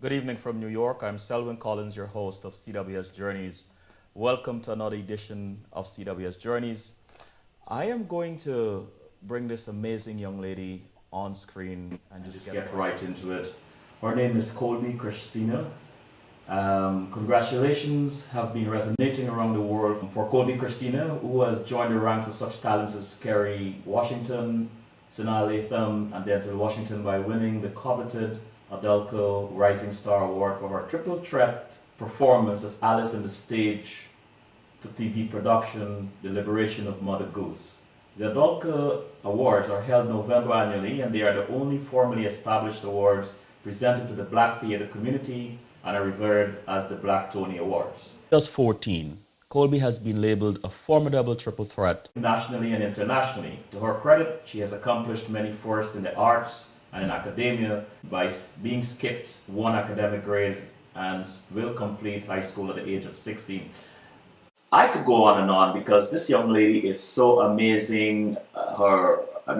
Good evening from New York. I'm Selwyn Collins, your host of CWS Journeys. Welcome to another edition of CWS Journeys. I am going to bring this amazing young lady on screen and just get right into it. Her name is Colby Christina. Congratulations have been resonating around the world for Colby Christina, who has joined the ranks of such talents as Kerry Washington, Sonali Latham, and Denzel Washington by winning the coveted Adelco Rising Star Award for her triple threat performance as Alice in the stage to TV production, The Liberation of Mother Goose. The Adelco Awards are held November annually, and they are the only formally established awards presented to the Black theatre community and are revered as the Black Tony Awards. Just 14, Colby has been labeled a formidable triple threat nationally and internationally. To her credit, she has accomplished many firsts in the arts and in academia by being skipped one academic grade and will complete high school at the age of 16. I could go on and on because this young lady is so amazing.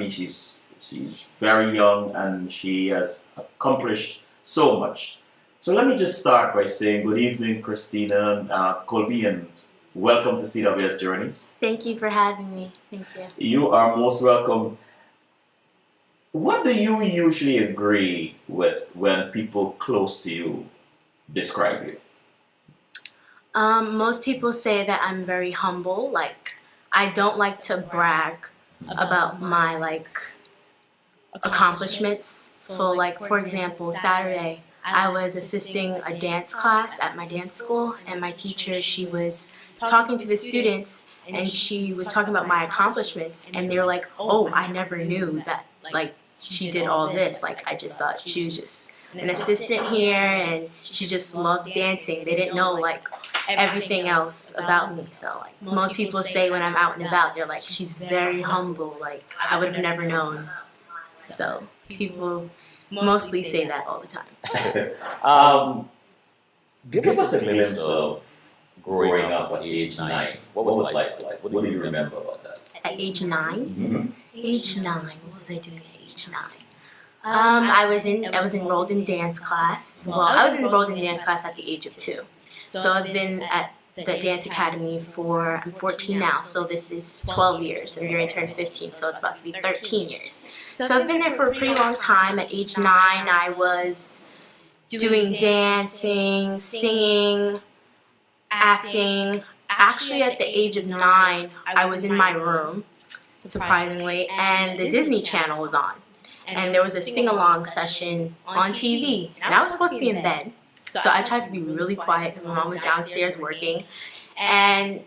She's very young and she has accomplished so much. So let me just start by saying good evening, Christina, Colby, and welcome to CWS Journeys. Thank you for having me. Thank you. You are most welcome. What do you usually agree with when people close to you describe you? Most people say that I'm very humble. Like, I don't like to brag about my accomplishments. For example, Saturday I was assisting a dance class at my dance school, and my teacher, she was talking to the students, and she was talking about my accomplishments, and they were like, "Oh, I never knew that she did all this. I just thought she was just an assistant here, and she just loves dancing." They didn't know everything else about me. So most people say when I'm out and about, they're like, "She's very humble. I would have never known." So people mostly say that all the time. Give us a glimpse of growing up at age 9. What was it like? What do you remember about that? At age 9? Mm-hmm. Age 9, what was I doing at age 9? I was enrolled in dance class. Well, I was enrolled in dance class at the age of 2. So I've been at the dance academy I'm 14 now, so this is 12 years. I'm going to turn 15, so it's about to be 13 years. So I've been there for a pretty long time. At age 9, I was doing dancing, singing, acting. Actually, at the age of 9, I was in my room, surprisingly, and the Disney Channel was on. And there was a sing-along session on TV, and I was supposed to be in bed. So I tried to be really quiet because my mom was downstairs working, and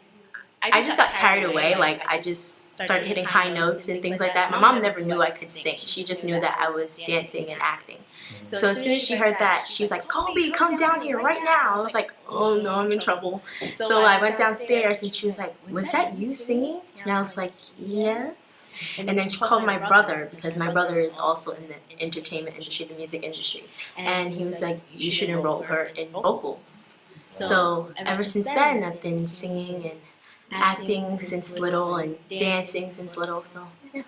I just got carried away. I just started hitting high notes and things like that. My mom never knew I could sing. She just knew that I was dancing and acting. So as soon as she heard that, she was like, "Colby, come down here right now." I was like, "Oh no, I'm in trouble." So I went downstairs, and she was like, "Was that you singing?" And I was like, "Yes." And then she called my brother, because my brother is also in the entertainment industry, the music industry. And he was like, "You should enroll her in vocals." So ever since then, I've been singing and acting since little and dancing since little. So yeah.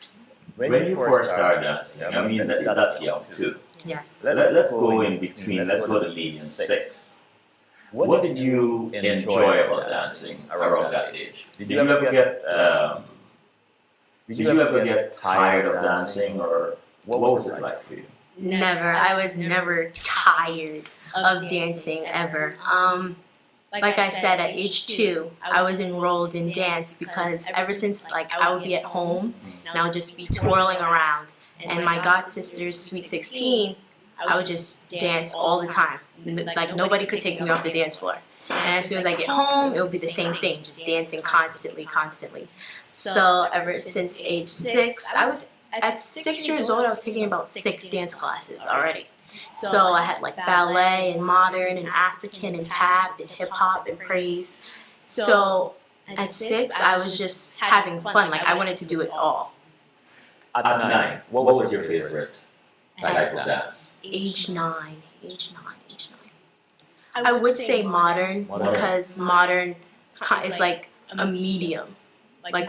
When you first started dancing, that's young too. Yes. Let's go in between. Let's go to age 6. What did you enjoy about dancing around that age? Did you ever get tired of dancing, or what was it like for you? Never. I was never tired of dancing ever. Like I said, at age 2, I was enrolled in dance because ever since I would be at home and I would just be twirling around, and my god sister's Sweet 16, I would just dance all the time. Nobody could take me off the dance floor. And as soon as I get home, it will be the same thing, just dancing constantly. So ever since age 6, at 6 years old, I was taking about 6 dance classes already. So I had ballet and modern and African and tap and hip hop and praise. So at 6, I was just having fun. I wanted to do it all. At 9, what was your favorite type of dance? Age 9. I would say modern, because modern is a medium.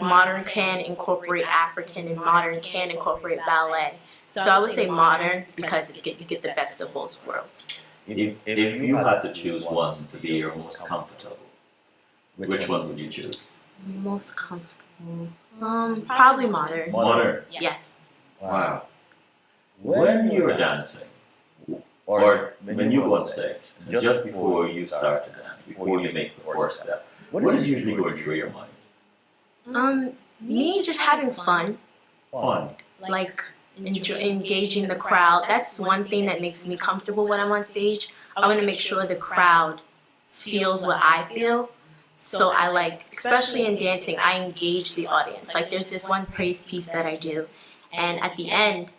Modern can incorporate African and modern can incorporate ballet. So I would say modern because you get the best of both worlds. If you had to choose one to be your most comfortable, which one would you choose? Most comfortable. Probably modern. Modern. Yes. Wow. When you're dancing, or when you go on stage, just before you start to dance, before you make the first step, what is usually going through your mind? Me just having fun. Fun. Like engaging the crowd. That's one thing that makes me comfortable when I'm on stage. I want to make sure the crowd feels what I feel. So I like, especially in dancing, I engage the audience. Like there's this one praise piece that I do, and at the end,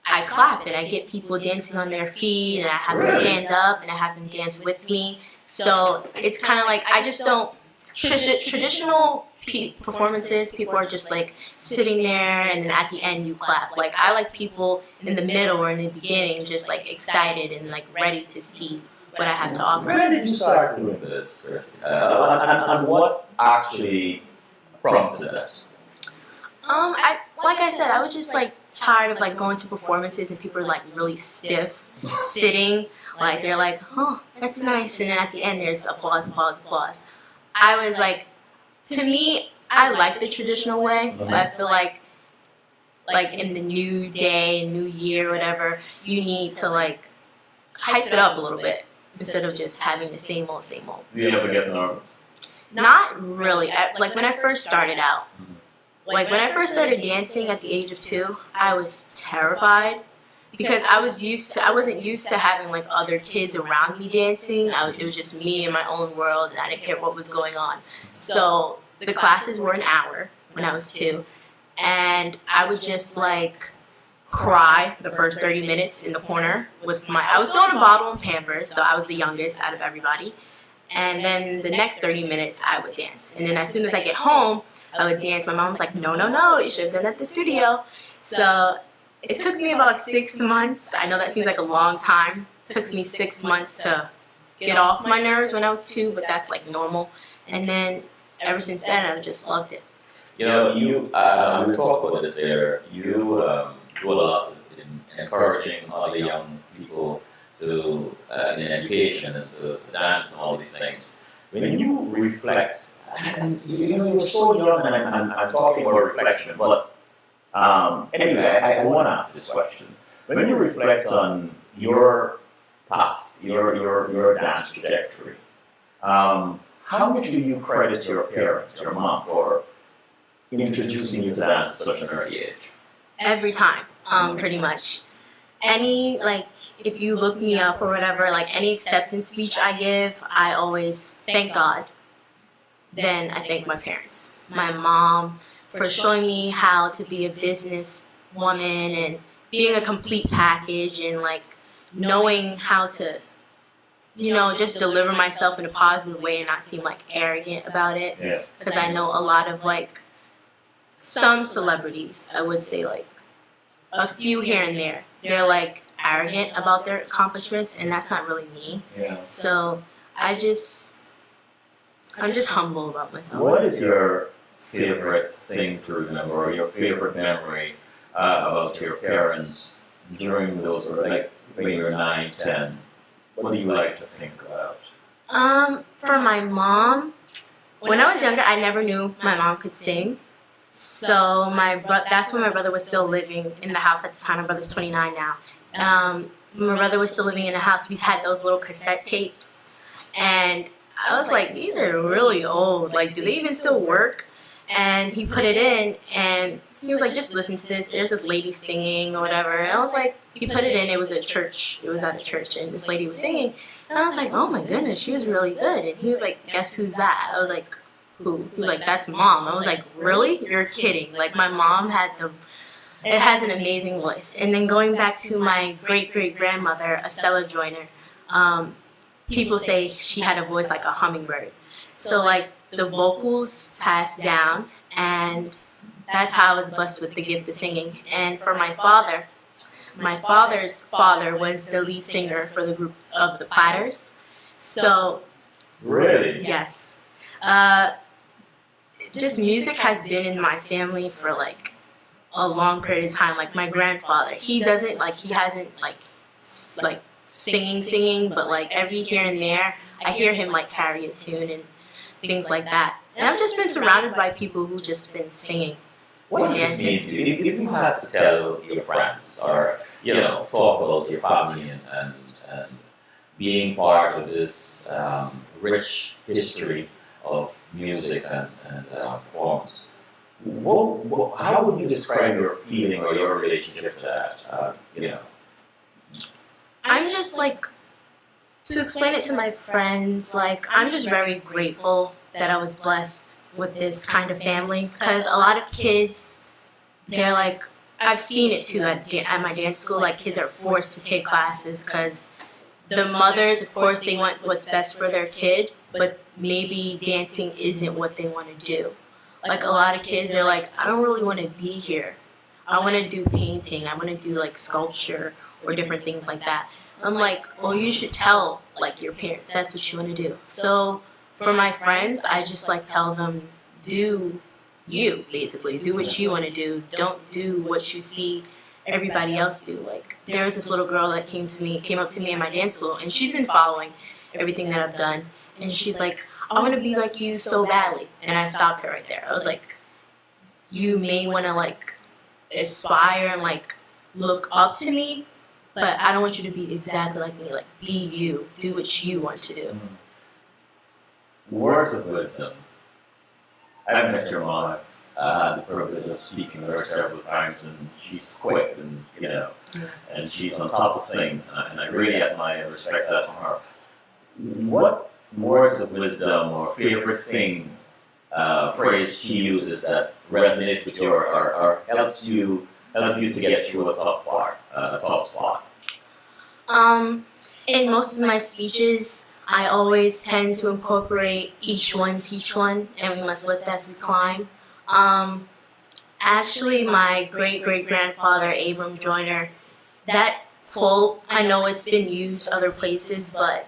I clap and I get people dancing on their feet, and I have them stand up and I have them dance with me. So it's kind of like I just don't traditional performances. People are just like sitting there, and then at the end you clap. Like I like people in the middle or in the beginning, just like excited and like ready to see what I have to offer. When did you start doing this, Christina? And what actually prompted that? Like I said, I was just like tired of like going to performances and people are like really stiff, sitting. Like they're like, oh, that's nice, and then at the end there's applause, applause, applause. I was like, to me, I like the traditional way, but I feel like in the new day, new year, whatever, you need to like hype it up a little bit instead of just having the same old, same old. Do you ever get nervous? Not really. Like when I first started out, like when I first started dancing at the age of 2, I was terrified because I wasn't used to having like other kids around me dancing. It was just me in my own world, and I didn't care what was going on. So the classes were an hour when I was 2, and I would just like cry the first 30 minutes in the corner with I was still in a bottle and Pampers, so I was the youngest out of everybody. And then the next 30 minutes I would dance. And then as soon as I get home, I would dance. My mom was like, no, you should have done it at the studio. So it took me about 6 months. I know that seems like a long time. It took me 6 months to get off my nerves when I was 2, but that's like normal. And then ever since then, I've just loved it. You know, we talk about this later. You do a lot in encouraging other young people to in education and to dance and all these things. When you reflect, and you know, you're so young, and I'm talking about reflection, but anyway, I want to ask this question. When you reflect on your path, your dance trajectory, how much do you credit your parents, your mom, for introducing you to dance at such an early age? Every time, pretty much. Like, if you look me up or whatever, like any acceptance speech I give, I always thank God. Then I thank my parents, my mom, for showing me how to be a business woman and being a complete package, and like knowing how to, just deliver myself in a positive way and not seem like arrogant about it. Because I know a lot of like some celebrities, I would say like a few here and there, they're like arrogant about their accomplishments, and that's not really me. So I'm just humble about myself. What is your favorite thing to remember, or your favorite memory about your parents during those, or like when you were 9, 10? What do you like to think about? For my mom, when I was younger, I never knew my mom could sing. So that's when my brother was still living in the house at the time. My brother's 29 now. My brother was still living in the house. We had those little cassette tapes, and I was like, these are really old. Like, do they even still work? And he put it in, and he was like, just listen to this. There's this lady singing or whatever. And I was like, he put it in. It was at church. It was at a church, and this lady was singing. And I was like, oh my goodness, she was really good. And he was like, guess who's that? I was like, who? He was like, that's Mom. I was like, really? You're kidding. Like, my mom it has an amazing voice. And then going back to my great-great-grandmother, Estella Joyner, people say she had a voice like a hummingbird. So, like, the vocals passed down, and that's how I was blessed with the gift of singing. And for my father's father was the lead singer for the group of the Platters. So, really? Yes. Just music has been in my family for like a long period of time. Like my grandfather, he hasn't like singing, but like every here and there, I hear him like carry a tune and things like that. And I've just been surrounded by people who just been singing. What does this mean to you? If you had to tell your friends or, talk about your family and being part of this rich history of music and performance, how would you describe your feeling or your relationship to that? I'm just like, to explain it to my friends, like, I'm just very grateful that I was blessed with this kind of family, because a lot of kids, they're like, I've seen it too at my dance school, like kids are forced to take classes because the mothers, of course, they want what's best for their kid, but maybe dancing isn't what they want to do. Like a lot of kids are like, I don't really want to be here. I want to do painting. I want to do like sculpture or different things like that. I'm like, well, you should tell like your parents that's what you want to do. So for my friends, I just like tell them, do you, basically. Do what you want to do. Don't do what you see everybody else do. Like, there was this little girl that came up to me in my dance school, and she's been following everything that I've done. And she's like, I want to be like you so badly. And I stopped her right there. I was like, you may want to like aspire and like look up to me, but I don't want you to be exactly like me. Like, be you. Do what you want to do. Words of wisdom. I've met your mom. I had the privilege of speaking with her several times, and she's quick, and and she's on top of things, and I really admire and respect that from her. What words of wisdom or favorite phrase she uses that resonate with you or help you to get through a tough part, a tough spot? In most of my speeches, I always tend to incorporate each one teach one, and we must lift as we climb. Actually, my great-great-grandfather, Abram Joyner, that quote, I know it's been used other places, but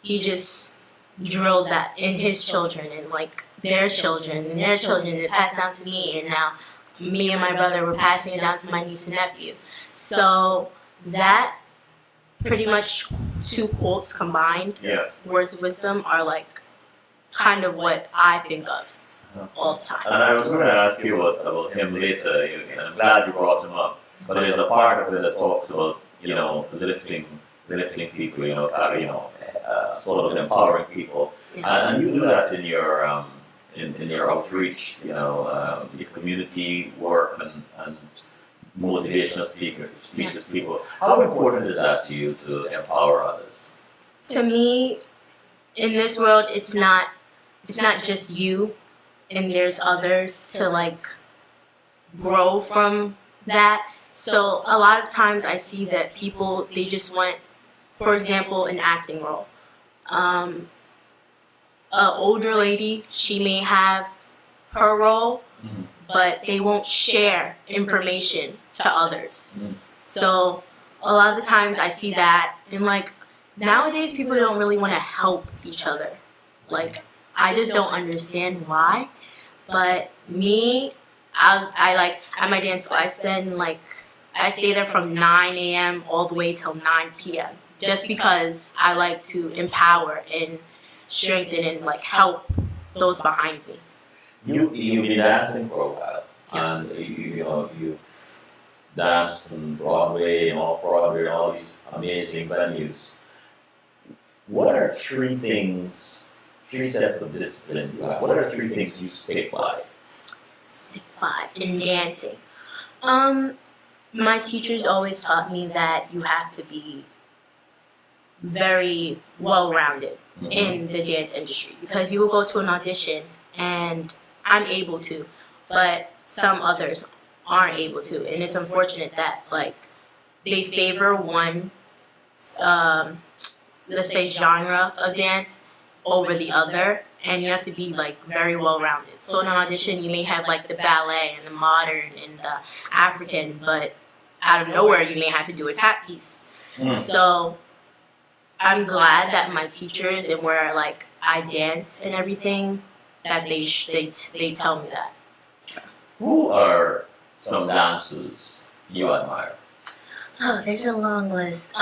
he just drilled that in his children and like their children and their children. It passed down to me, and now me and my brother were passing it down to my niece and nephew. So that pretty much two quotes combined, Yes. words of wisdom, are like kind of what I think of all the time. And I was going to ask you about him later, and I'm glad you brought him up. But there's a part of it that talks about, lifting people, sort of empowering people. Yes. And you do that in your in your outreach, your community work and motivational speakers, Yes. people. How important is that to you to empower others? To me, in this world, it's not just you, and there's others to like grow from that. So a lot of times I see that people, they just want, for example, an acting role. An older lady, she may have her role, but they won't share information to others. So a lot of the times I see that, and like nowadays people don't really want to help each other. Like, I just don't understand why. But me, I like, at my dance school, I stay there from 9 a.m. all the way till 9 p.m. just because I like to empower and strengthen and like help those behind me. You've been dancing for a while, Yes. and you've danced on Broadway and off-Broadway and all these amazing venues. What are three sets of discipline you have? What are three things you stick by? Stick by in dancing. My teachers always taught me that you have to be very well-rounded in the dance industry, because you will go to an audition, and I'm able to, but some others aren't able to, and it's unfortunate that like they favor one, let's say, genre of dance over the other, and you have to be like very well-rounded. So in an audition, you may have like the ballet and the modern and the African, but out of nowhere you may have to do a tap piece. So I'm glad that my teachers and where like I dance and everything, that they tell me that. Who are some dancers you admire? Oh, there's a long list.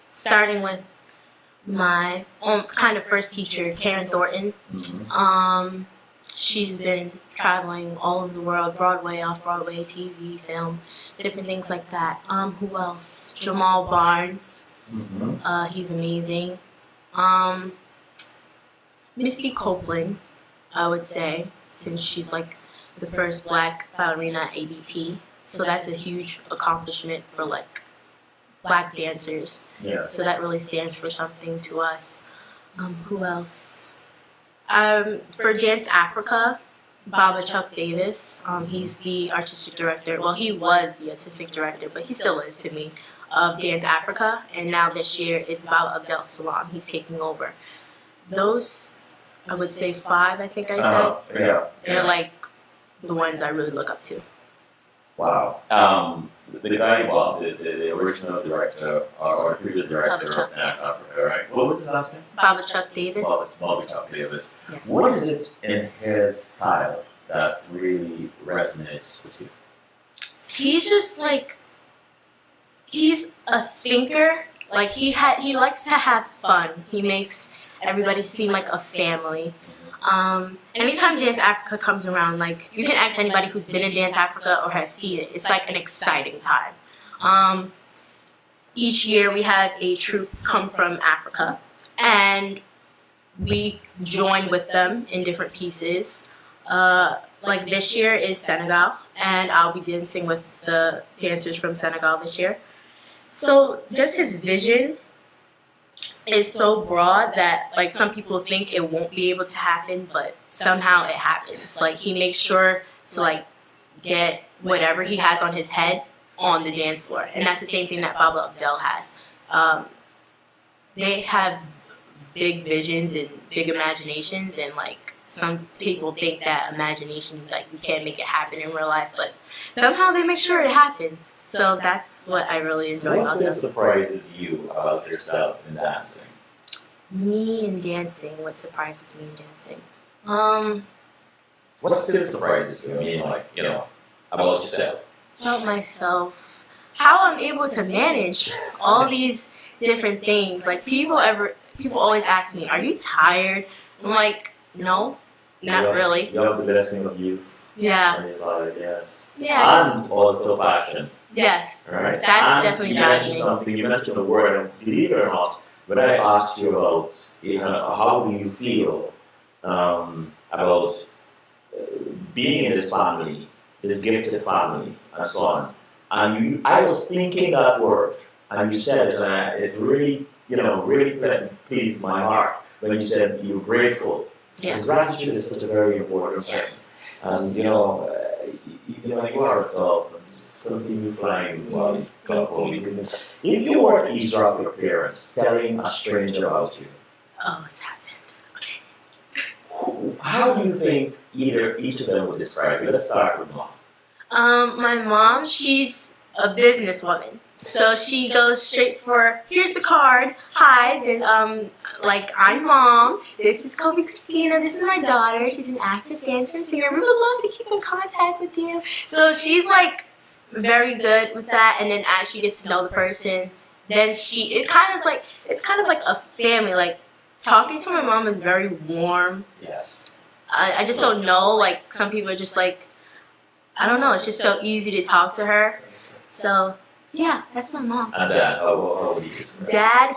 starting with my own kind of first teacher, Karen Thornton. She's been traveling all over the world, Broadway, off-Broadway, TV, film, different things like that. Who else? Jamal Barnes. He's amazing. Misty Copeland, I would say, since she's like the first black ballerina at ABT. So that's a huge accomplishment for like black dancers. Yeah. So that really stands for something to us. Who else? For Dance Africa, Baba Chuck Davis. He's the artistic director. Well, he was the artistic director, but he still is to me, of Dance Africa. And now this year, it's Baba Abdel Salam. He's taking over. Those, I would say 5, I think I said. Yeah. They're like the ones I really look up to. Wow. The guy, well, the original director or the previous director of Dance Africa, right? What was his last name? Baba Chuck Davis. Bobby Chuck Davis. Yes. What is it in his style that really resonates with you? He's just like, he's a thinker. Like he likes to have fun. He makes everybody seem like a family. Anytime Dance Africa comes around, like you can ask anybody who's been in Dance Africa or has seen it. It's like an exciting time. Each year we have a troupe come from Africa, and we join with them in different pieces. Like this year is Senegal, and I'll be dancing with the dancers from Senegal this year. So just his vision is so broad that like some people think it won't be able to happen, but somehow it happens. Like he makes sure to like get whatever he has on his head on the dance floor, and that's the same thing that Baba Abdel has. They have big visions and big imaginations, and like some people think that imagination, like you can't make it happen in real life, but somehow they make sure it happens. So that's what I really enjoy What about still them. surprises you about yourself in dancing? Me in dancing, what surprises me in dancing? What still surprises you? I mean, like, you know, about yourself. About myself, how I'm able to manage all these different things. Like people always ask me, "Are you tired?" I'm like, "No, not really." You have the blessing of youth. Yeah. And it's like, yes. Yeah. And also passion. Yes. Right. That definitely you drives mentioned me. something. You mentioned the word, and believe it or not, when I asked you about, you know, how do you feel about being in this family, this gifted family, and so on, and I was thinking that word, and you said it, and it really, you know, really pleased my heart when you said you're grateful. Yeah. Because gratitude is such a very important thing. Yes. And you know, you are a dove, and just continue flying while you go home. If you were to eavesdrop your parents telling a stranger about you, Oh, it's happened. how do you think each of them would describe you? Let's start with mom. My mom, she's a businesswoman. So she goes straight for, here's the card. Hi, like, I'm mom. This is Colby Christina. This is my daughter. She's an actress, dancer, and singer. We would love to keep in contact with you. So she's, like, very good with that. And then as she gets to know the person, then it's kind of like a family. Like, talking to my mom is very warm. Yes. I just don't know. Like, some people are just like, I don't know. It's just so easy to talk to her. So, yeah, that's my mom. And Dad, how would you describe? Dad,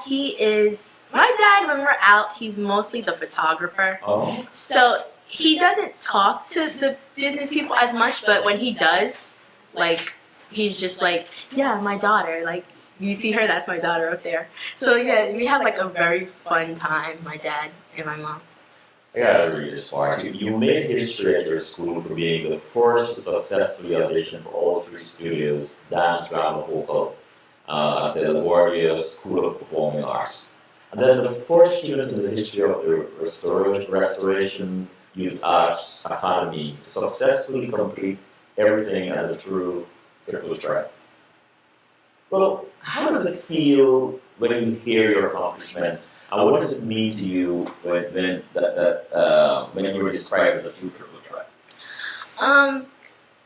my dad, when we're out, he's mostly the photographer. Oh. So he doesn't talk to the business people as much, but when he does, like, he's just like, yeah, my daughter, like, you see her, that's my daughter up there. So yeah, we have like a very fun time, my dad and my mom. Yeah, that's really smart. You made history at your school for being the first to successfully audition for all 3 studios, dance, drama, vocal, at the LaGuardia School of Performing Arts. And then the first student in the history of the Restoration Youth Arts Academy to successfully complete everything as a true triple threat. Well, how does it feel when you hear your accomplishments, and what does it mean to you when you were described as a true triple threat?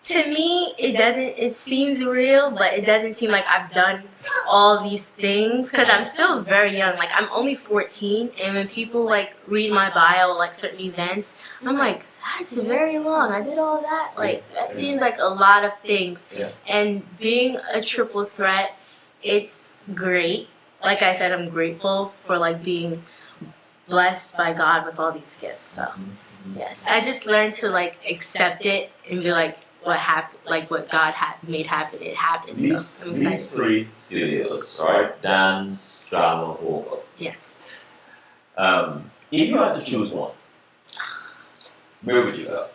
to me, it seems real, but it doesn't seem like I've done all these things because I'm still very young. Like, I'm only 14, and when people, like, read my bio, like, certain events, I'm like, that's very long. I did all that. Like, that seems like a lot of things. Yeah. And being a triple threat, it's great. Like I said, I'm grateful for, like, being blessed by God with all these gifts. So, yes. I just learned to, like, accept it and be like, what happened, like what God had made happen, it happened. So I'm excited. These three studios, right? Dance, drama, vocal. Yeah. If you had to choose one, where would you go?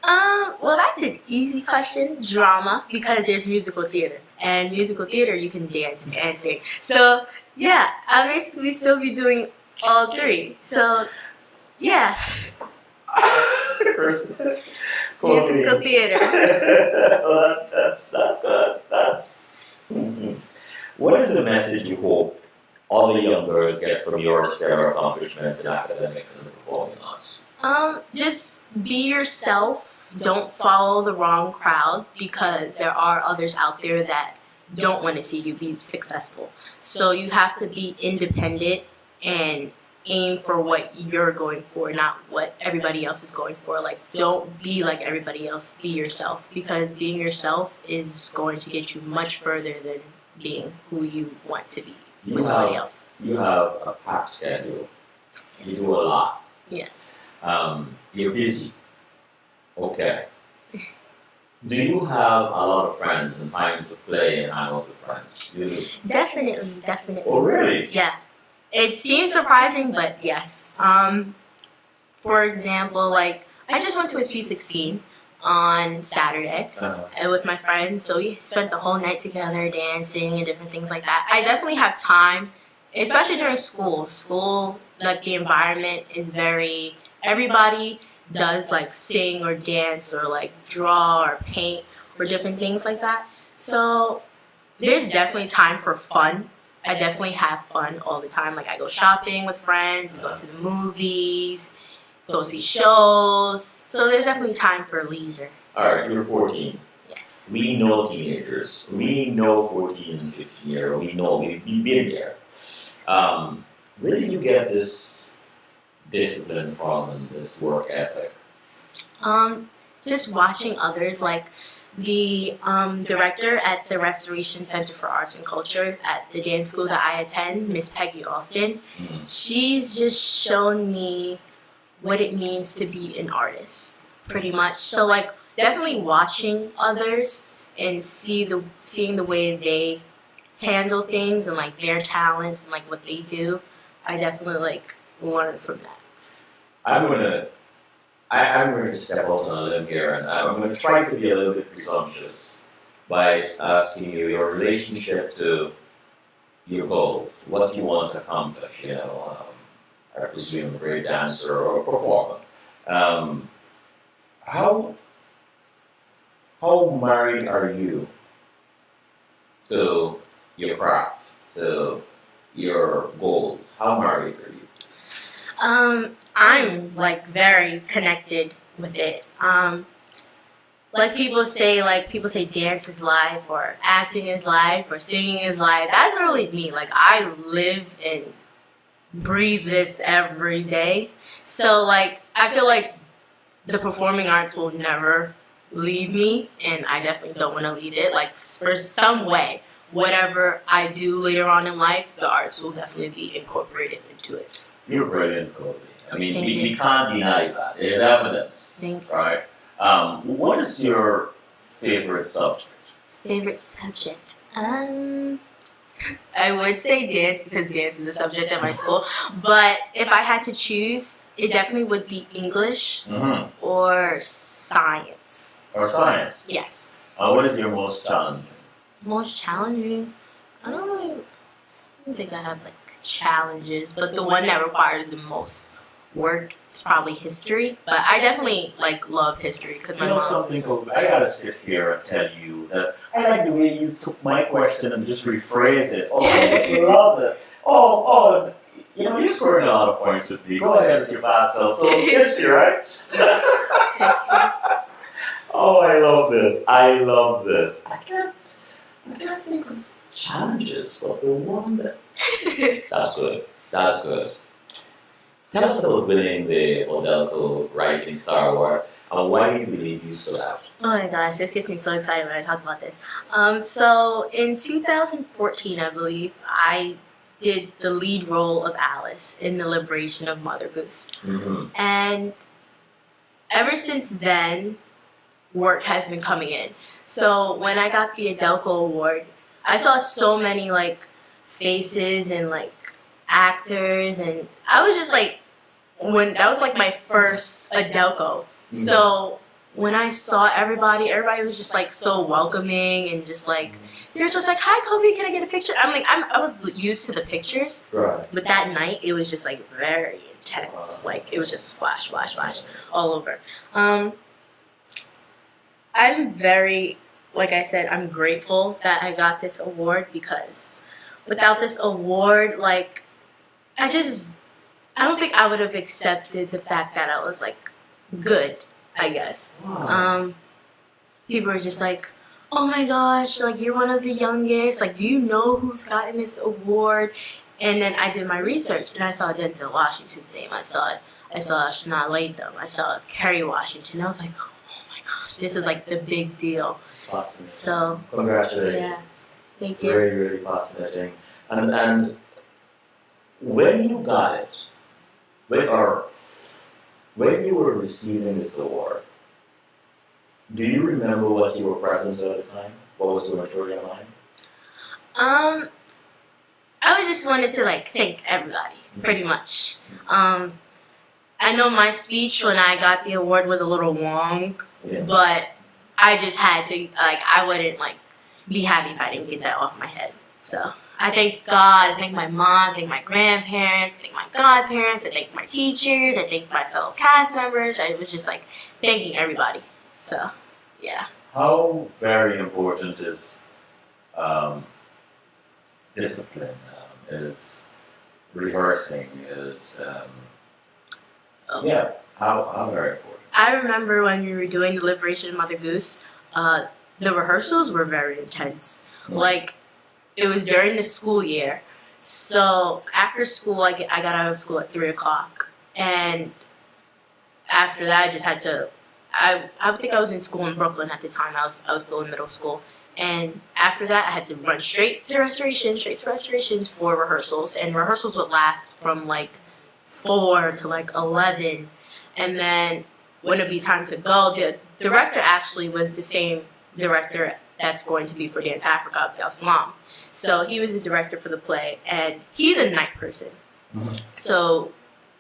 Well, that's an easy question. Drama, because there's musical theater, and musical theater you can dance and sing. So yeah, I basically still be doing all three. So yeah. Musical theater. Well, that's good. What is the message you hope other young girls get from your stellar accomplishments in academics and the performing arts? Just be yourself. Don't follow the wrong crowd because there are others out there that don't want to see you be successful. So you have to be independent and aim for what you're going for, not what everybody else is going for. Like, don't be like everybody else. Be yourself, because being yourself is going to get you much further than being who you want to be with somebody else. You have a packed schedule. Yes. You do a lot. Yes. You're busy. Okay. Do you have a lot of friends and time to play and hang out with friends? Definitely. Oh, really? Yeah. It seems surprising, but yes. For example, like, I just went to a Sweet 16 on Saturday with my friends, so we spent the whole night together dancing and different things like that. I definitely have time, especially during school. School, like, the environment is very, everybody does, like, sing or dance or, like, draw or paint or different things like that. So there's definitely time for fun. I definitely have fun all the time. Like, I go shopping with friends, we go to the movies, go see shows. So there's definitely time for leisure. Alright, you're 14. Yes. We know teenagers. We know 14 and 15 year. We know, we've been there. Where did you get this discipline from and this work ethic? Just watching others, like, the director at the Restoration Center for Arts and Culture at the dance school that I attend, Miss Peggy Alston, she's just shown me what it means to be an artist, pretty much. So, like, definitely watching others and seeing the way they handle things and, like, their talents and, like, what they do, I definitely, like, learn from that. I'm going to step out on a limb here, and I'm going to try to be a little bit presumptuous by asking you your relationship to your goals, what you want to accomplish. You know, I presume a great dancer or a performer. How married are you to your craft, to your goals? How married are you? I'm, like, very connected with it. Like, people say dance is life, or acting is life, or singing is life. That's not really me. Like, I live and breathe this every day. So, like, I feel like the performing arts will never leave me, and I definitely don't want to leave it. Like, for some way, whatever I do later on in life, the arts will definitely be incorporated into it. You're brilliant, Colby. I mean, we can't deny that. There's evidence, right? What is your favorite subject? Favorite subject? I would say dance, because dance is the subject at my school. But if I had to choose, it definitely would be English or science. Or science? Yes. What is your most challenging? Most challenging? I don't think I have, like, challenges, but the one that requires the most work is probably history. But I definitely, like, love history because my mom. Something, Colby, I gotta sit here and tell you that I like the way you took my question and just rephrase it. Oh, I just love it. Oh, you know, you're scoring a lot of points with me. Go ahead with your bad self. So history, right? History. Oh Oh, I love this. I love this. I can't think of challenges, but the one that that's good. That's good. Tell us about winning the Odelco Rising Star Award and why you believe you stood out. Oh my gosh, this gets me so excited when I talk about this. So in 2014, I believe, I did the lead role of Alice in The Liberation of Mother Goose. Mm-hmm. And ever since then, work has been coming in. So when I got the Adelco Award, I saw so many like faces and like actors, and I was just like, when that was like my first Adelco. So when I saw everybody was just like so welcoming and just like, they were just like, "Hi, Colby, can I get a picture?" I'm like, I was used to the pictures, Right. but that night it was just like very intense. Like it was just flash, flash, flash all over. I'm very, like I said, I'm grateful that I got this award, because without this award, like, I don't think I would have accepted the fact that I was like good, I guess. People were just like, "Oh my gosh, like you're one of the youngest. Like, do you know who's gotten this award?" And then I did my research and I saw Denzel Washington's name. I saw Shana Latham. I saw Kerry Washington. I was like, "Oh my gosh, this is like the big deal." It's fascinating. So Congratulations. yeah, thank you. Very, very fascinating. And when you got it, when you were receiving this award, do you remember what you were present at the time? What was going through your mind? I just wanted to like thank everybody, pretty much. I know my speech when I got the award was a little long, Yeah. but I just had to, like, I wouldn't like be happy if I didn't get that off my head. So I thank God, I thank my mom, I thank my grandparents, I thank my godparents, I thank my teachers, I thank my fellow cast members. I was just like thanking everybody. So yeah. How very important is discipline? Is rehearsing? Is yeah? How very important? I remember when we were doing the Liberation of Mother Goose, the rehearsals were very intense. Like, it was during the school year. So after school, I got out of school at 3 o'clock. And after that, I just had to, I think I was in school in Brooklyn at the time. I was still in middle school. And after that, I had to run straight to restorations for rehearsals. And rehearsals would last from like 4 to like 11. And then when it'd be time to go, the director actually was the same director that's going to be for Dance Africa, Abdel Salam. So he was the director for the play, and he's a night person. Mm-hmm. So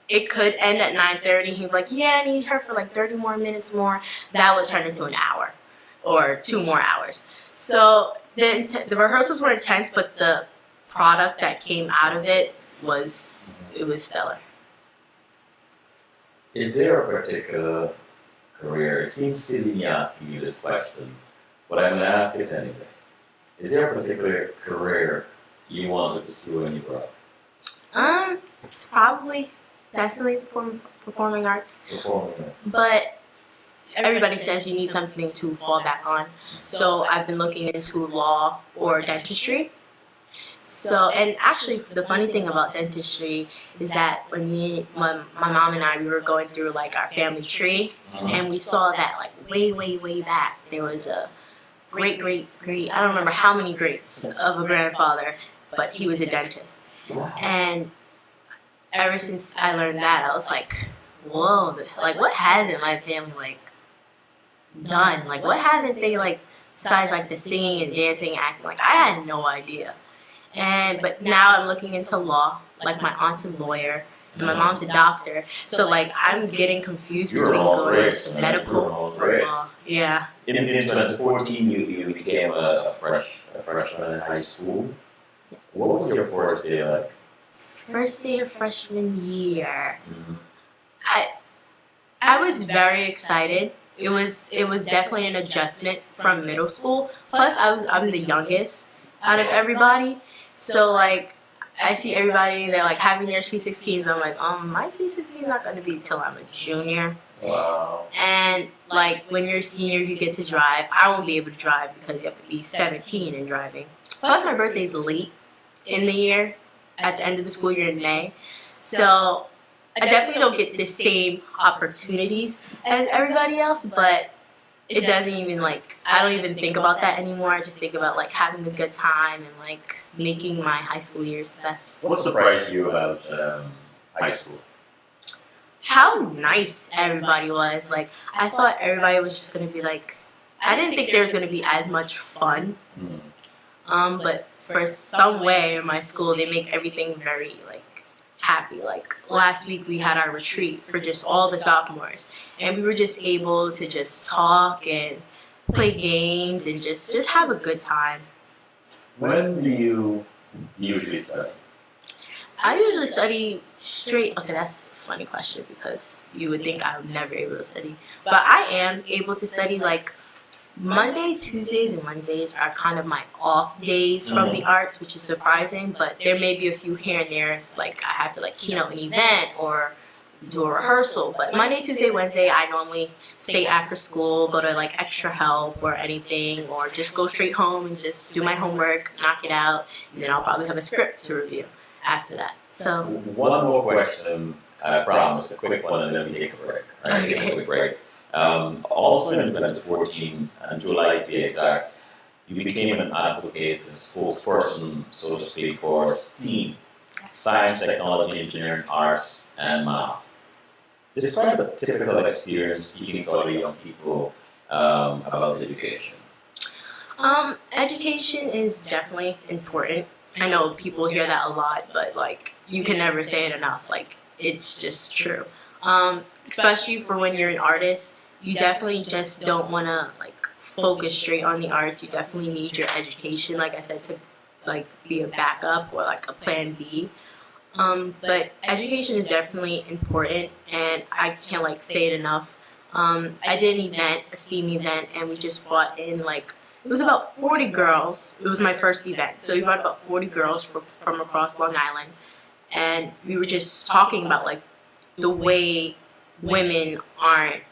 it could end at 9:30. He'd be like, "Yeah, I need her for like 30 more minutes more." That would turn into an hour or 2 more hours. So the rehearsals were intense, but the product that came out of it was stellar. Is there a particular career? It seems silly me asking you this question, but I'm going to ask it anyway. Is there a particular career you want to pursue when you grow up? It's probably definitely performing arts. Performing arts. But everybody says you need something to fall back on. So I've been looking into law or dentistry. So, and actually, the funny thing about dentistry is that when my mom and I, we were going through like our family tree, and we saw that like way back, there was a great, I don't remember how many greats of a grandfather, but he was a dentist. And ever since I learned that, I was like, whoa, like what hasn't my family like done? Like what haven't they like, besides like the singing and dancing, acting, like I had no idea. But now I'm looking into law, like my aunt's a lawyer, and my mom's a doctor. So like I'm getting confused between going to medical or law. Yeah. In 2014, you became a freshman in high school. What was your first day like? First day of freshman year. I was very excited. It was definitely an adjustment from middle school. Plus I'm the youngest out of everybody. So like I see everybody, they're like having their Sweet 16s. I'm like, my Sweet 16 is not going to be till I'm a junior. Wow. And like when you're a senior, you get to drive. I won't be able to drive because you have to be 17 in driving. Plus, my birthday's late in the year, at the end of the school year in May. So I definitely don't get the same opportunities as everybody else, but it doesn't even like, I don't even think about that anymore. I just think about like having a good time and like making my high school years the best. What surprised you about high school? How nice everybody was. Like, I thought everybody was just gonna be like, I didn't think there was gonna be as much fun. But for some way in my school, they make everything very like happy. Like last week we had our retreat for just all the sophomores, and we were just able to just talk and play games and just have a good time. When do you usually study? I usually study straight. Okay, that's a funny question because you would think I would never be able to study, but I am able to study. Like Monday, Tuesdays, and Wednesdays are kind of my off days from the arts, which is surprising. But there may be a few here and there. It's like I have to like keynote an event or do a rehearsal. But Monday, Tuesday, Wednesday, I normally stay after school, go to like extra help or anything, or just go straight home and just do my homework, knock it out, and then I'll probably have a script to review after that. So one more question, I promise, a quick one, and then we take a break. Take a quick break. Also in 2014, and July to be exact, you became an advocate and spokesperson, so to speak, for STEAM, science, technology, engineering, arts, and math. Describe a typical experience speaking to other young people about education. Education is definitely important. I know people hear that a lot, but like you can never say it enough. Like it's just true. Especially for when you're an artist, you definitely just don't want to like focus straight on the arts. You definitely need your education, like I said, to like be a backup or like a plan B. But education is definitely important, and I can't like say it enough. I did an event, a STEAM event, and we just brought in like, it was about 40 girls. It was my first event, so we brought about 40 girls from across Long Island, and we were just talking about like the way women aren't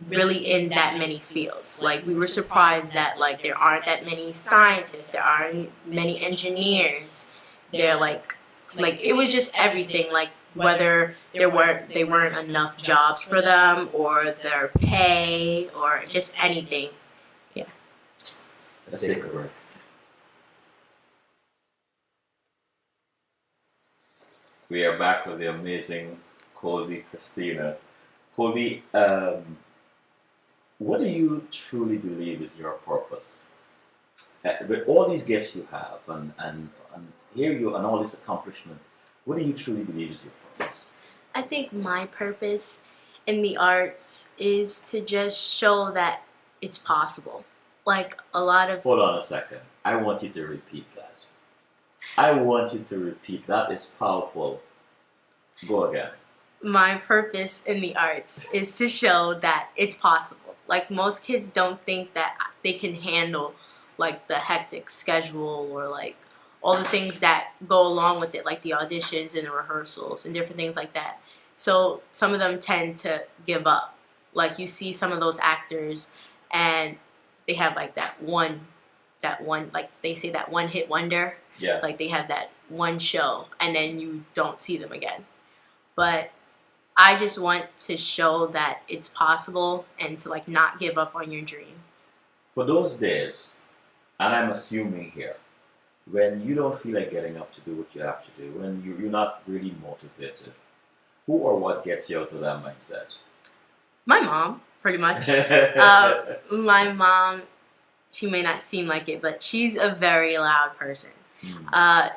really in that many fields. Like we were surprised that like there aren't that many scientists, there aren't many engineers. They're like it was just everything, like whether they weren't enough jobs for them or their pay or just anything. Yeah. Let's take a break. We are back with the amazing Colby, Christina. Colby, what do you truly believe is your purpose? With all these gifts you have and here you and all this accomplishment, what do you truly believe is your purpose? I think my purpose in the arts is to just show that it's possible. Like a lot of... Hold on a second. I want you to repeat that. I want you to repeat. That is powerful. Go again. My purpose in the arts is to show that it's possible. Like most kids don't think that they can handle like the hectic schedule or like all the things that go along with it, like the auditions and the rehearsals and different things like that. So some of them tend to give up. Like you see some of those actors and they have like that one, like they say that one hit wonder. Yes. Like they have that one show and then you don't see them again. But I just want to show that it's possible and to like not give up on your dream. For those days, and I'm assuming here, when you don't feel like getting up to do what you have to do, when you're not really motivated, who or what gets you out of that mindset? My mom, pretty much. My mom, she may not seem like it, but she's a very loud person.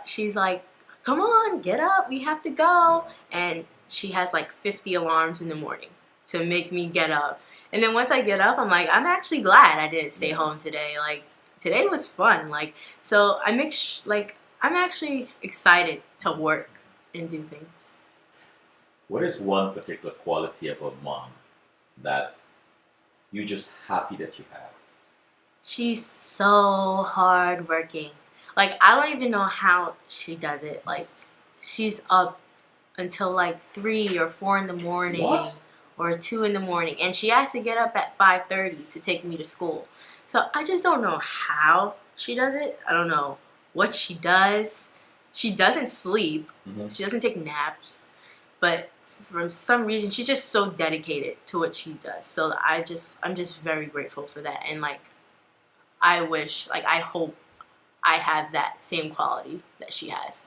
She's like, come on, get up, we have to go. And she has like 50 alarms in the morning to make me get up. And then once I get up, I'm like, I'm actually glad I didn't stay home today. Like, today was fun. Like, so I make I'm actually excited to work and do things. What is one particular quality of a mom that you're just happy that you have? She's so hardworking. Like, I don't even know how she does it. Like, she's up until like 3 or 4 in the morning. What? or 2 in the morning, and she has to get up at 5:30 to take me to school. So I just don't know how she does it. I don't know what she does. She doesn't sleep. She doesn't take naps. But for some reason, she's just so dedicated to what she does. So I'm just very grateful for that. And like, I hope I have that same quality that she has.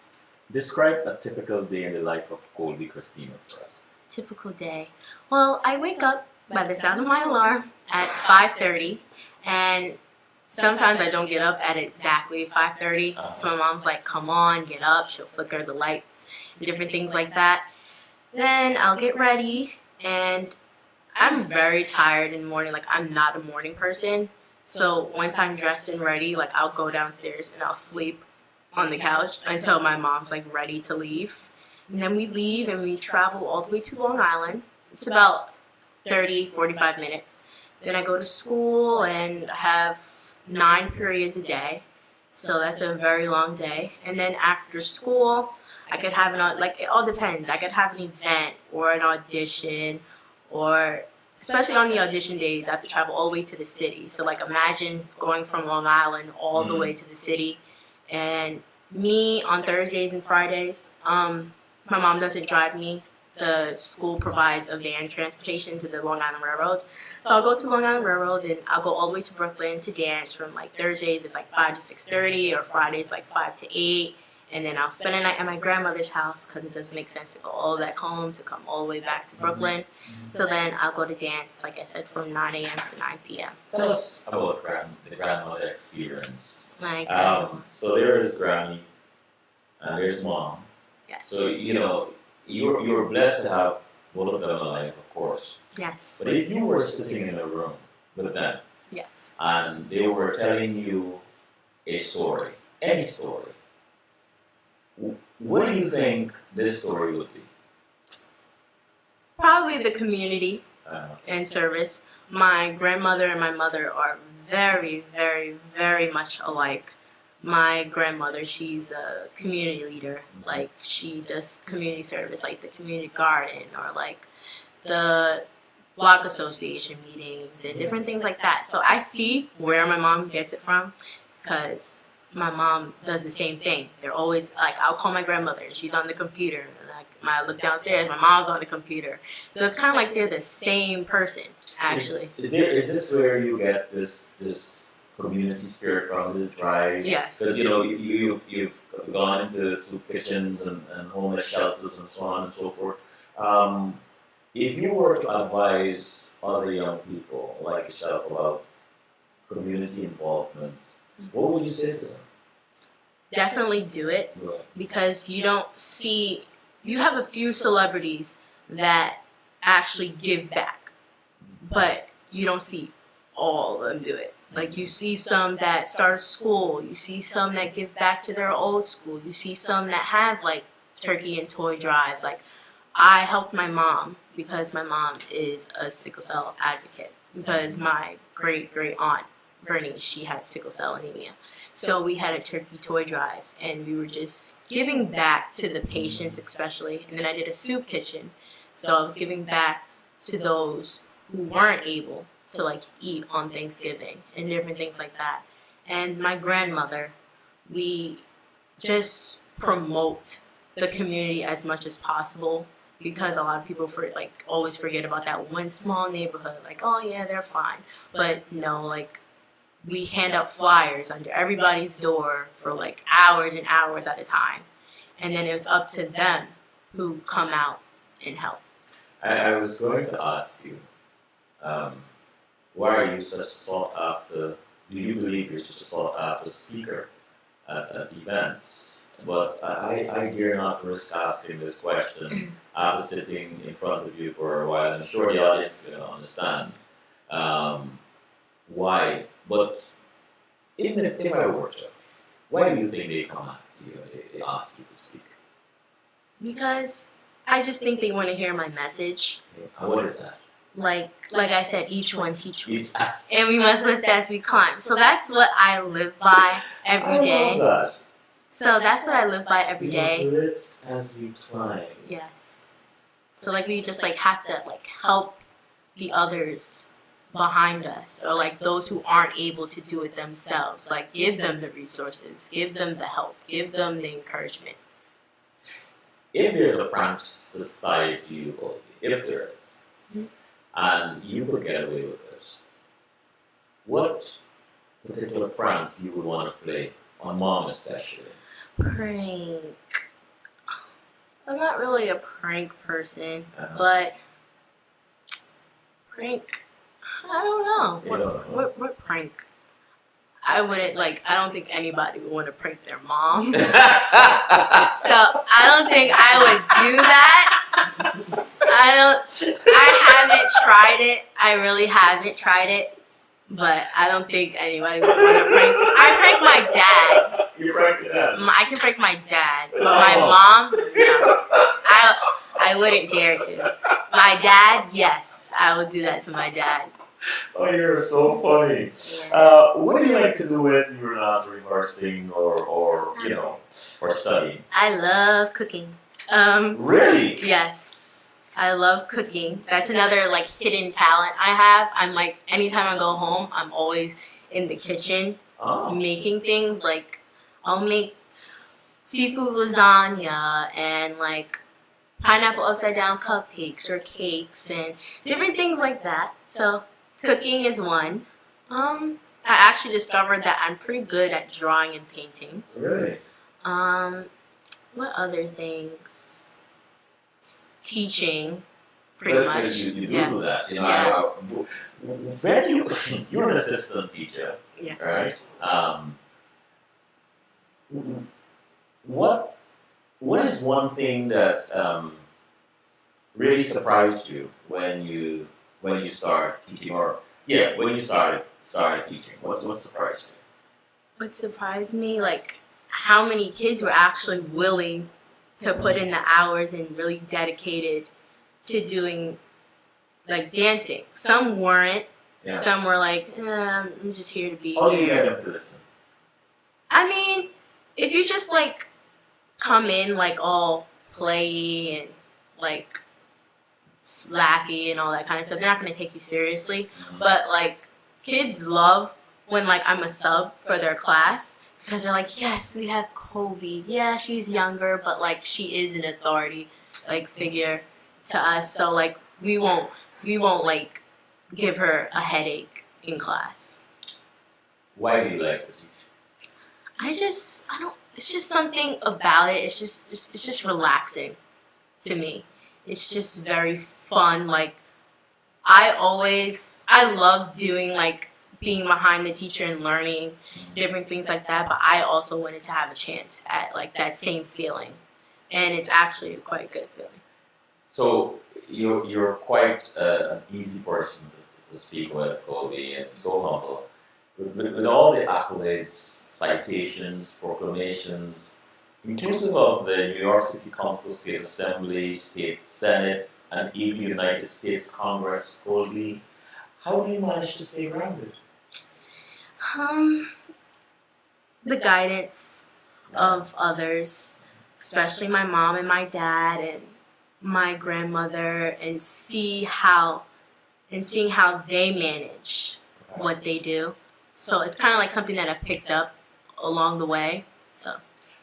Describe a typical day in the life of Colby Christina for us. Typical day. Well, I wake up by the sound of my alarm at 5:30, and sometimes I don't get up at exactly 5:30. So my mom's like, "Come on, get up." She'll flicker the lights, different things like that. Then I'll get ready, and I'm very tired in the morning. Like, I'm not a morning person. So once I'm dressed and ready, like, I'll go downstairs and I'll sleep on the couch until my mom's like ready to leave. And then we leave and we travel all the way to Long Island. It's about 45 minutes. Then I go to school and have 9 periods a day. So that's a very long day. And then after school, I could have it all depends. I could have an event or an audition, or especially on the audition days, I have to travel all the way to the city. So like, imagine going from Long Island all the way to the city. And me on Thursdays and Fridays, my mom doesn't drive me. The school provides a van transportation to the Long Island Railroad. So I'll go to Long Island Railroad and I'll go all the way to Brooklyn to dance from like Thursdays it's like 5 to 6:30, or Fridays like 5 to 8. And then I'll spend a night at my grandmother's house because it doesn't make sense to go all back home to come all the way back to Brooklyn. So then I'll go to dance, like I said, from 9 a.m. to 9 p.m. Tell us about the grandmother experience. So there is Granny, and there's Mom. Yes. So, you're blessed to have both of them alive, of course. Yes. But if you were sitting in a room with them, Yes. and they were telling you a story, any story, what do you think this story would be? Probably the community and service. My grandmother and my mother are very, very, very much alike. My grandmother, she's a community leader. Like, she does community service, like the community garden, or like the block association meetings and different things like that. So I see where my mom gets it from, because my mom does the same thing. They're always like, I'll call my grandmother, she's on the computer. Like, I look downstairs, my mom's on the computer. So it's kind of like they're the same person, actually. Is this where you get this community spirit from, this drive? Yes. Because you've gone into soup kitchens and homeless shelters and so on and so forth. If you were to advise other young people like yourself about community involvement, what would you say to them? Definitely do it, because you have a few celebrities that actually give back, but you don't see all of them do it. Like, you see some that start a school, you see some that give back to their old school, you see some that have like turkey and toy drives. Like, I helped my mom because my mom is a sickle cell advocate, because my great aunt Bernie, she had sickle cell anemia. So we had a turkey toy drive, and we were just giving back to the patients especially. And then I did a soup kitchen. So I was giving back to those who weren't able to like eat on Thanksgiving and different things like that. And my grandmother, we just promote the community as much as possible, because a lot of people always forget about that one small neighborhood. Like, oh yeah, they're fine. But no, like, we hand out flyers under everybody's door for like hours and hours at a time. And then it was up to them who come out and help. I was going to ask you, why are you such a sought after, do you believe you're such a sought after speaker at events? But I dare not risk asking this question after sitting in front of you for a while. I'm sure the audience will understand why. But even if I were to, why do you think they come after you and they ask you to speak? Because I just think they want to hear my message. And what is that? Like I said, each one teach one. And we must lift as we climb. So that's what I live by every day. I love that. So that's what I live by every day. We must lift as we climb. Yes. So like, we just like have to like help the others behind us, or like those who aren't able to do it themselves. Like, give them the resources, give them the help, give them the encouragement. If there's a prank side to you, Colby, if there is, and you could get away with it, what particular prank you would want to play on mom especially? Prank. I'm not really a prank person, but prank. I don't know. What prank? I wouldn't I don't think anybody would want to prank their mom. So I don't think I would do that. I haven't tried it. I really haven't tried it. But I don't think anybody would want to prank. I prank my dad. You prank your dad? I can prank my dad. But my mom, no. I wouldn't dare to. My dad, yes. I would do that to my dad. Oh, you're so funny. Yeah. What do you like to do when you're not rehearsing or studying? I love cooking. Really? Yes. I love cooking. That's another hidden talent I have. I'm anytime I go home, I'm always in the kitchen making things. I'll make seafood lasagna and pineapple upside down cupcakes or cakes and different things like that. So cooking is one. I actually discovered that I'm pretty good at drawing and painting. Really? What other things? Teaching, pretty much. You yeah. do that. Yeah. When you're an assistant teacher, Yes. right? What is one thing that really surprised you when you start teaching, when you started teaching? What surprised you? What surprised me, how many kids were actually willing to put in the hours and really dedicated to doing dancing. Some weren't. Yeah. Some were I'm just here to be How do you here. get them to listen? I mean, if you just come in all play and laughy and all that kind of stuff, they're not gonna take you seriously. But kids love when I'm a sub for their class. Because they're yes, we have Colby. Yeah, she's younger, but she is an authority figure to us. So we won't give her a headache in class. Why do you like to teach? I don't. It's just something about it. It's just relaxing to me. It's just very fun. I love doing being behind the teacher and learning different things like that, but I also wanted to have a chance at that same feeling, and it's actually a quite good feeling. So you're quite an easy person to speak with, Colby, and so humble. With all the accolades, citations, proclamations, inclusive of the New York City Council, State Assembly, State Senate, and even the United States Congress, Colby, how do you manage to stay grounded? The guidance of others, especially my mom and my dad and my grandmother, and seeing how they manage what they do. So it's kind of something that I've picked up along the way. So.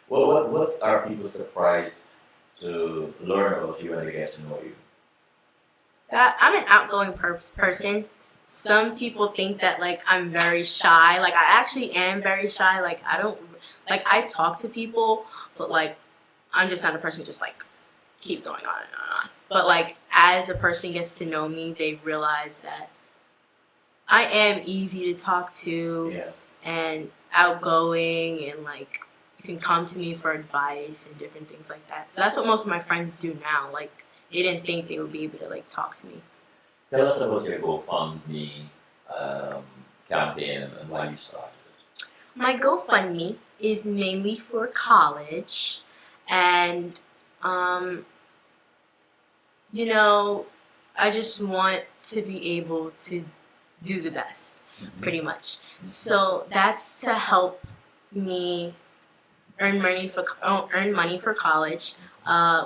Well, what are people surprised to learn about you when they get to know you? That I'm an outgoing person. Some people think that I'm very shy. I actually am very shy. I don't I talk to people, but I'm just not a person who just keep going on and on. But as a person gets to know me, they realize that I am easy to talk to. Yes. And outgoing, and you can come to me for advice and different things like that. So that's what most of my friends do now. They didn't think they would be able to talk to me. Tell us about your GoFundMe campaign and why you started it. My GoFundMe is mainly for college, and I just want to be able to do the best, pretty much. So that's to help me earn money for college,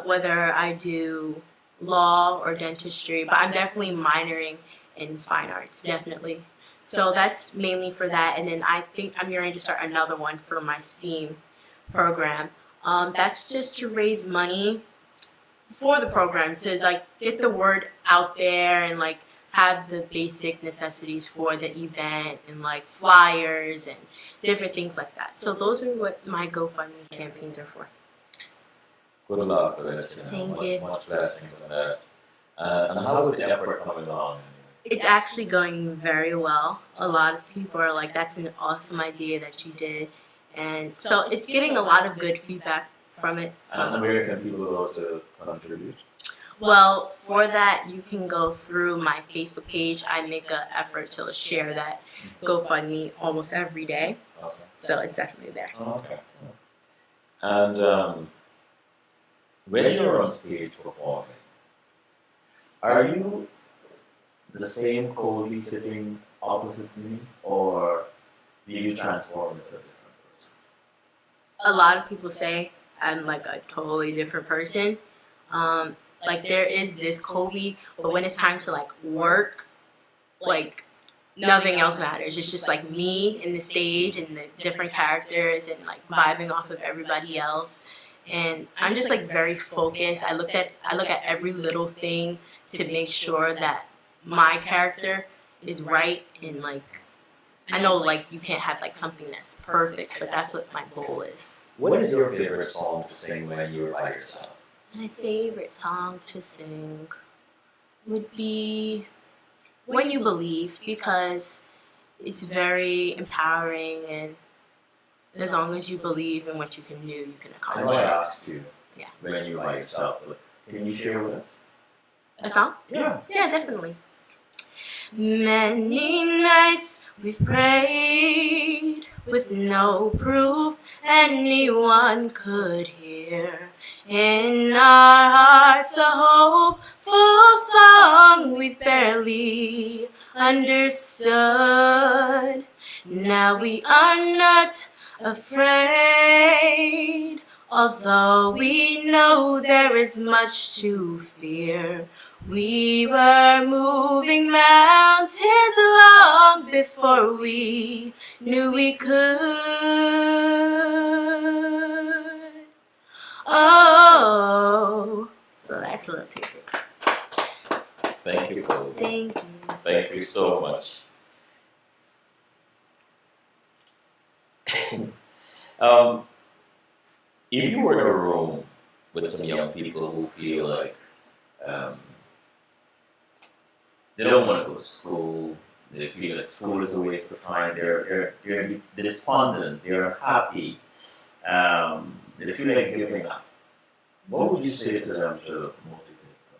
whether I do law or dentistry, but I'm definitely minoring in fine arts, definitely. So that's mainly for that, and then I think I'm going to start another one for my STEAM program. That's just to raise money for the program, to like get the word out there and like have the basic necessities for the event and like flyers and different things like that. So those are what my GoFundMe campaigns are for. Good luck with it. Thank you. Much blessings on that. And how is the effort coming along? It's actually going very well. A lot of people are like, that's an awesome idea that you did. And so it's getting a lot of good feedback from it. And where can people go to contribute? Well, for that, you can go through my Facebook page. I make an effort to share that GoFundMe almost every day. Okay. So it's definitely there. Okay. And when you're on stage performing, are you the same Colby sitting opposite me, or do you transform into a different person? A lot of people say I'm like a totally different person. Like there is this Colby, but when it's time to like work, like nothing else matters. It's just like me in the stage and the different characters and like vibing off of everybody else. And I'm just like very focused. I look at every little thing to make sure that my character is right, and like I know like you can't have like something that's perfect, but that's what my goal is. What is your favorite song to sing when you're by yourself? My favorite song to sing would be When You Believe, because it's very empowering, and as long as you believe in what you can do, you can I know accomplish I it. asked you Yeah. when you're by yourself, but can you share with us? A song? Yeah. Yeah, definitely. Many nights we've prayed with no proof anyone could hear. In our hearts a hopeful song we've barely understood. Now we are not afraid, although we know there is much to fear. We were moving mountains long before we knew we could. Oh, so that's a little taste. Thank you, Colby. Thank you. Thank you so much. If you were in a room with some young people who feel like they don't want to go to school, they feel that school is a waste of time, they're despondent, they're unhappy, they feel like giving up, what would you say to them to motivate them?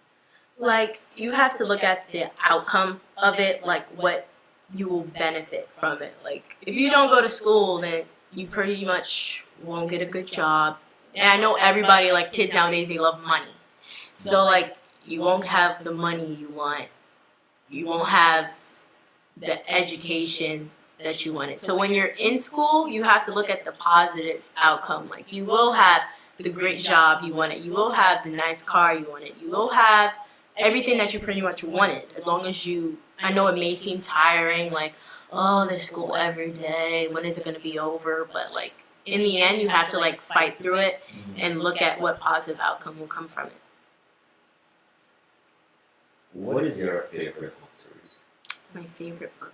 Like, you have to look at the outcome of it, like what you will benefit from it. Like, if you don't go to school, then you pretty much won't get a good job. And I know everybody, like kids nowadays, they love money. So like, you won't have the money you want. You won't have the education that you wanted. So when you're in school, you have to look at the positive outcome. Like, you will have the great job you wanted. You will have the nice car you wanted. You will have everything that you pretty much wanted. As long as you, I know it may seem tiring, like, oh, there's school every day. When is it going to be over? But like, in the end, you have to like fight through it and look at what positive outcome will come from it. What is your favorite book to read? My favorite book.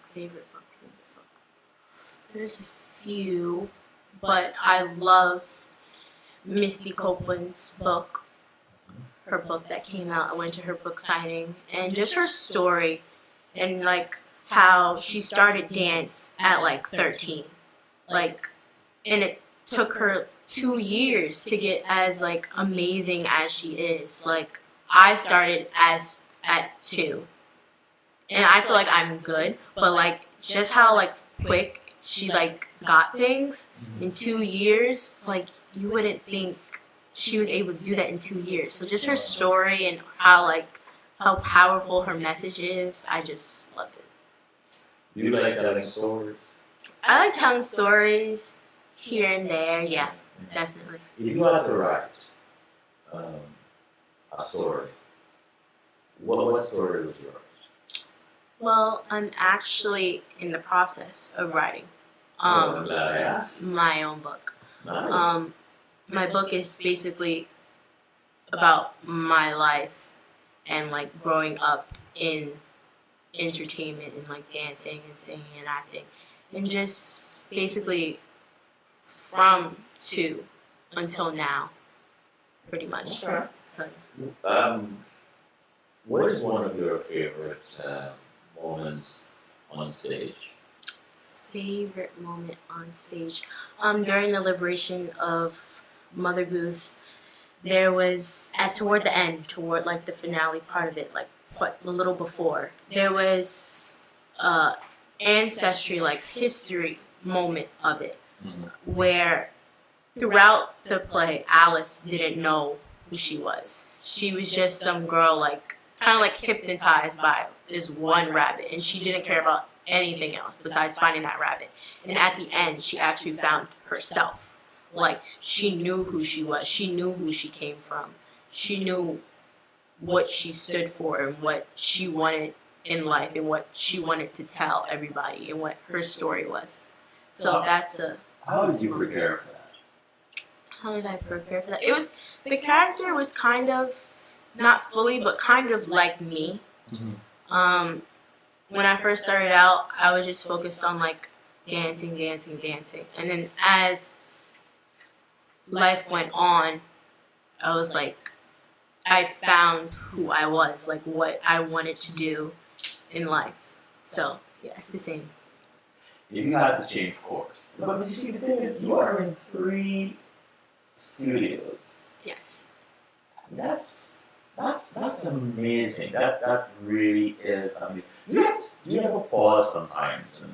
There's a few, but I love Misty Copeland's book. Her book that came out. I went to her book signing, and just her story, and like how she started dance at like 13, like, and it took her 2 years to get as like amazing as she is. Like, I started at 2, and I feel like I'm good, but like just how like quick she like got things in 2 years, like you wouldn't think she was able to do that in 2 years. So just her story and how powerful her message is, I just loved it. Do you like telling stories? I like telling stories here and there, yeah, definitely. If you had to write a story, What story was yours? Well, I'm actually in the process of writing I'm glad I asked. my own book. Nice. My book is basically about my life and like growing up in entertainment and like dancing and singing and acting, and just basically from to until now, pretty much. Okay. So What is one of your favorite moments on stage? favorite moment on stage, during the liberation of Mother Goose, there was toward the end, toward like the finale part of it, like what a little before, there was ancestry, like history moment of it, where throughout the play Alice didn't know who she was. She was just some girl, like kind of like hypnotized by this one rabbit, and she didn't care about anything else besides finding that rabbit. And at the end she actually found herself. Like, she knew who she was, she knew who she came from, she knew what she stood for and what she wanted in life and what she wanted to tell everybody and what her story was. So that's a... How did you prepare for that? How did I prepare for that? It was... The character was kind of, not fully, but kind of like me. When I first started out, I was just focused on like dancing. And then as life went on, I was like, I found who I was, like what I wanted to do in life. So, yeah, it's the same. If you had to change course. But you see, the thing is, you are in 3 studios. Yes. That's amazing. That really is amazing. Do you ever pause sometimes and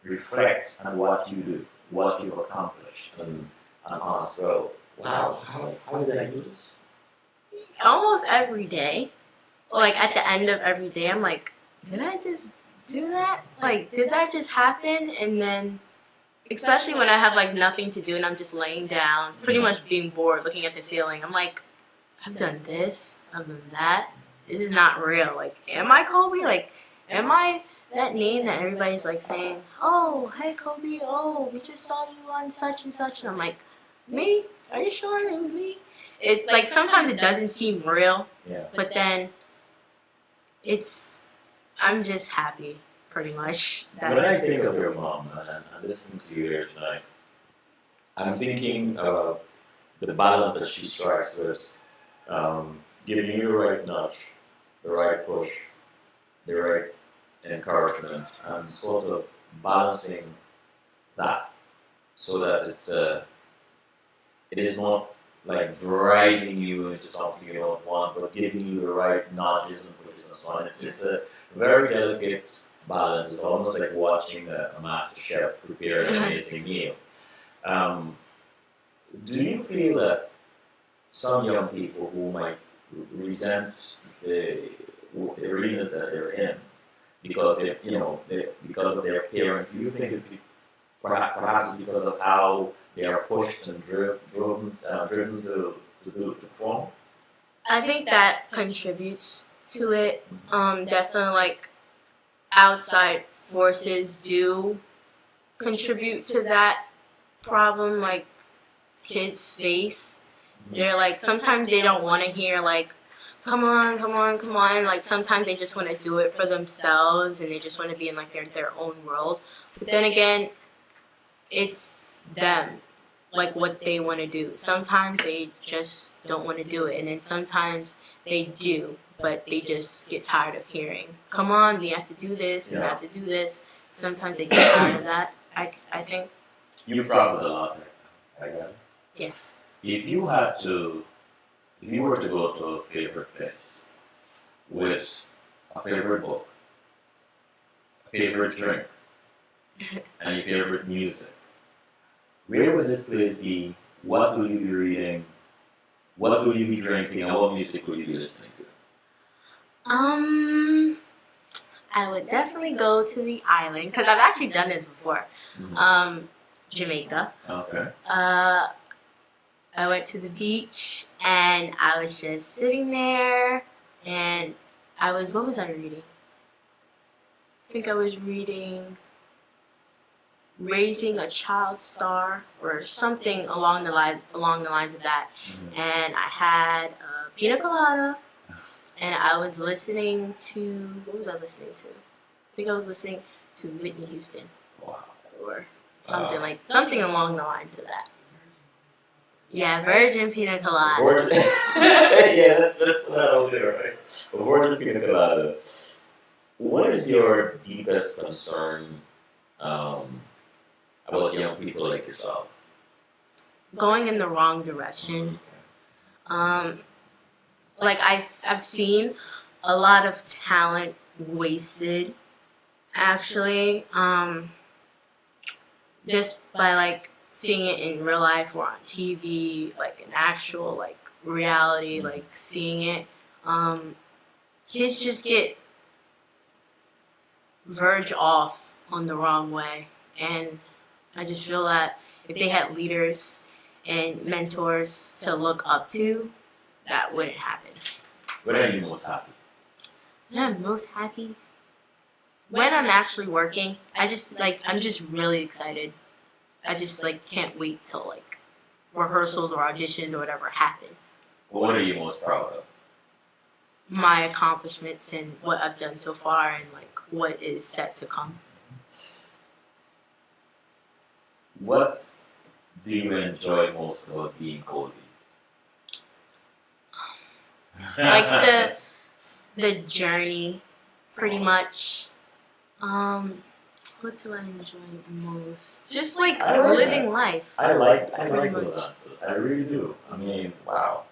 reflect on what you do, what you've accomplished, and ask, well, wow, how did I do this? Almost every day, like at the end of every day, I'm like, did I just do that? Like, did that just happen? And then, especially when I have like nothing to do and I'm just laying down, pretty much being bored, looking at the ceiling, I'm like, I've done this, I've done that. This is not real. Like, am I Colby? Like, am I that name that everybody's like saying, oh, hey Colby, oh, we just saw you on such and such. And I'm like, me? Are you sure it was me? It like sometimes it doesn't seem real, Yeah. but then I'm just happy, pretty much. When I think of your mom and listening to you here tonight, I'm thinking about the balance that she strikes with giving you the right nudge, the right push, the right encouragement, and sort of balancing that so that it is not like driving you into something you don't want, but giving you the right nudges and pushes and so on. It's a very delicate balance. It's almost like watching a master chef prepare an amazing meal. Do you feel that some young people who might resent the arenas that they're in because because of their parents, do you think it's perhaps because of how they are pushed and driven to perform? I think that contributes to it. Definitely, like, outside forces do contribute to that problem, like kids face. They're like, sometimes they don't want to hear like, come on. Like, sometimes they just want to do it for themselves and they just want to be in like their own world. But then again, it's them, like what they want to do. Sometimes they just don't want to do it, and then sometimes they do, but they just get tired of hearing, come on, we have to do this, we have to do this. Sometimes they get tired of that. I think. You've traveled a lot, I got it. Yes. If you were to go to a favorite place with a favorite book, a favorite drink, and your favorite music, where would this place be? What will you be reading? What will you be drinking? And what music will you be listening to? I would definitely go to the island because I've actually done this before. Jamaica. Okay. I went to the beach and I was just sitting there and what was I reading? I think I was reading Raising a Child Star or something along the lines of that. And I had a pina colada, and I was listening to, what was I listening to? I think I was listening to Whitney Houston. Wow. Or something along the lines of that. Yeah, virgin pina colada. Virgin. Yeah, let's put that out there, right? A virgin pina colada. What is your deepest concern about young people like yourself? Going in the wrong direction. Like I've seen a lot of talent wasted, actually, just by like seeing it in real life or on TV, like an actual like reality, like seeing it. Kids just get verge off on the wrong way, and I just feel that if they had leaders and mentors to look up to, that wouldn't happen. When are you most happy? When I'm most happy? When I'm actually working, I'm just really excited. I just like can't wait till like rehearsals or auditions or whatever happen. What are you most proud of? My accomplishments and what I've done so far and like what is set to come. What do you enjoy most about being Colby? Like the journey, pretty much. What do I enjoy most? Just like living life. I like those answers. I really do. I mean, wow.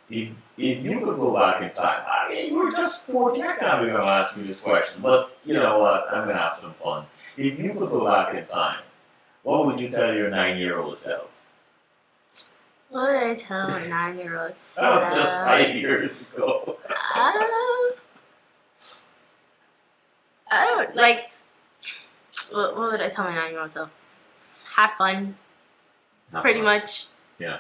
If you could go back in time, I mean, you were just 14. I can't believe I'm asking you this question, but you know what? I'm gonna have some fun. If you could go back in time, what would you tell your 9-year-old self? What would I tell a 9-year-old self? That was just 5 years ago. I don't like. What would I tell my 9-year-old self? Have fun. Pretty much. Yeah.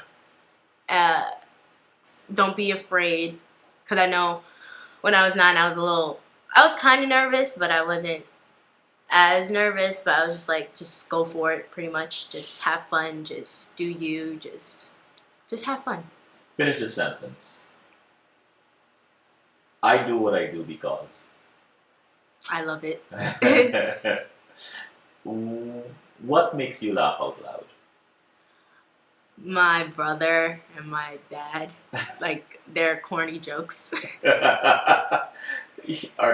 Don't be afraid, because I know when I was 9, I was kind of nervous, but I wasn't as nervous. But I was just like, just go for it. Pretty much, just have fun. Just do you. Just have fun. Finish the sentence. I do what I do because. I love it. What makes you laugh out loud? My brother and my dad, like their corny jokes. Are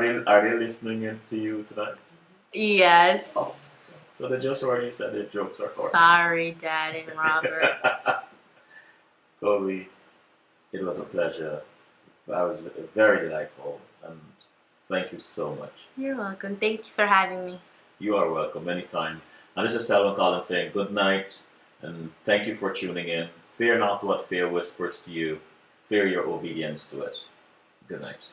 they listening to you tonight? Yes. Oh, so they just already said their jokes are corny. Sorry, Dad and Robert. Colby, it was a pleasure. That was very delightful, and thank you so much. You're welcome. Thanks for having me. You are welcome anytime. And this is Selwyn Collins saying good night, and thank you for tuning in. Fear not what fear whispers to you. Fear your obedience to it. Good night.